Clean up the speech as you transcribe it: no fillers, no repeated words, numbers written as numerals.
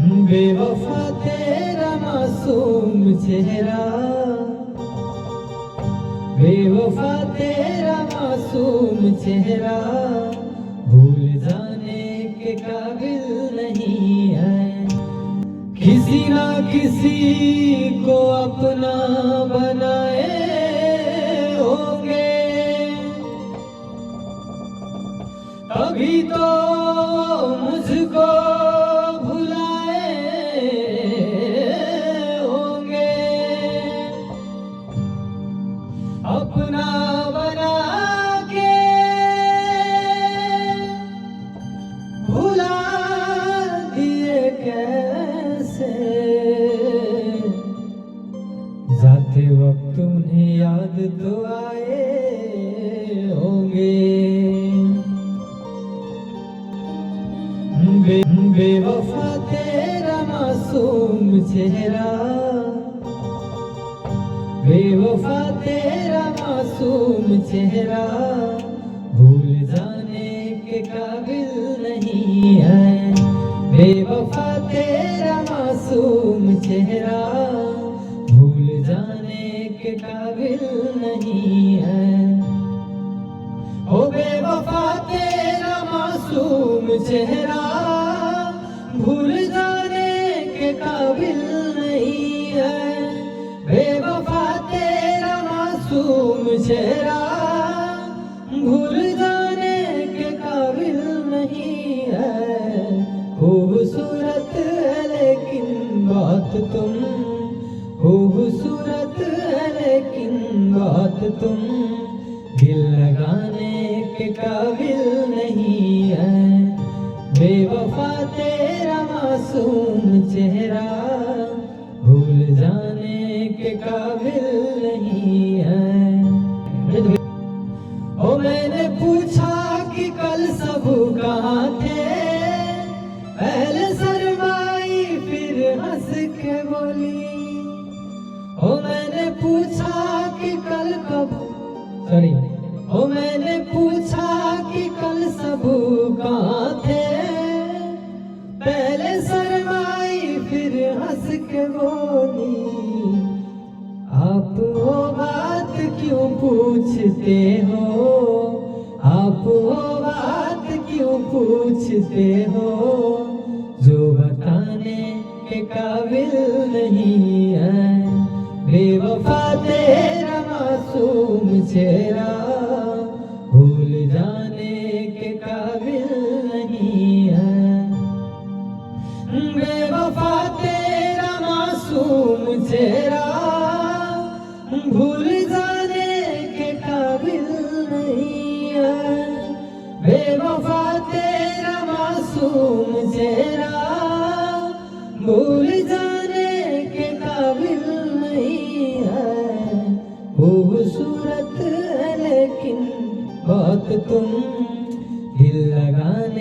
बेवफा तेरा मासूम चेहरा, बेवफा तेरा मासूम चेहरा भूल जाने के काबिल नहीं है। किसी ना किसी को अपना बनाए होंगे, तभी तो मुझको भुलाए होंगे। अपना बना के भुला दिए कैसे, जाते वक्त उन्हें याद तो आए होंगे। बेवफा तेरा मासूम चेहरा, बेवफा तेरा मासूम चेहरा भूल जाने के काबिल नहीं है। बेवफा तेरा मासूम चेहरा भूल जाने के काबिल नहीं है। ओ बेवफा तेरा मासूम चेहरा भूल जाने के काबिल नहीं है। बेवफा तेरा मासूम चेहरा भूल जाने के काबिल नहीं है। खूबसूरत है लेकिन बात तुम, खूबसूरत है लेकिन बात तुम दिल लगाने के काबिल नहीं है। बेवफा तेरा मासूम चेहरा भूल जाने के काबिल नहीं है। ओ मैंने पूछा कि कल सब कहाँ थे, पहले शर्माई फिर हंस के बोली। ओ मैंने पूछा कि कल कब, सॉरी, ओ मैंने पूछा कि कल सब कहाँ थे, पहले शर्माई फिर हंस के बोली। आप वो बात क्यों पूछते हो, आप वो बात क्यों पूछते हो जो बताने के काबिल नहीं है। बेवफा तेरा मासूम चेहरा भूल जाने के काबिल नहीं है। बेवफा तेरा मासूम चेहरा भूल जाने के काबिल नहीं है। बेवफा तेरा मासूम चेहरा भूल जाने के काबिल नहीं है। खूबसूरत है लेकिन बात तुम दिल लगाने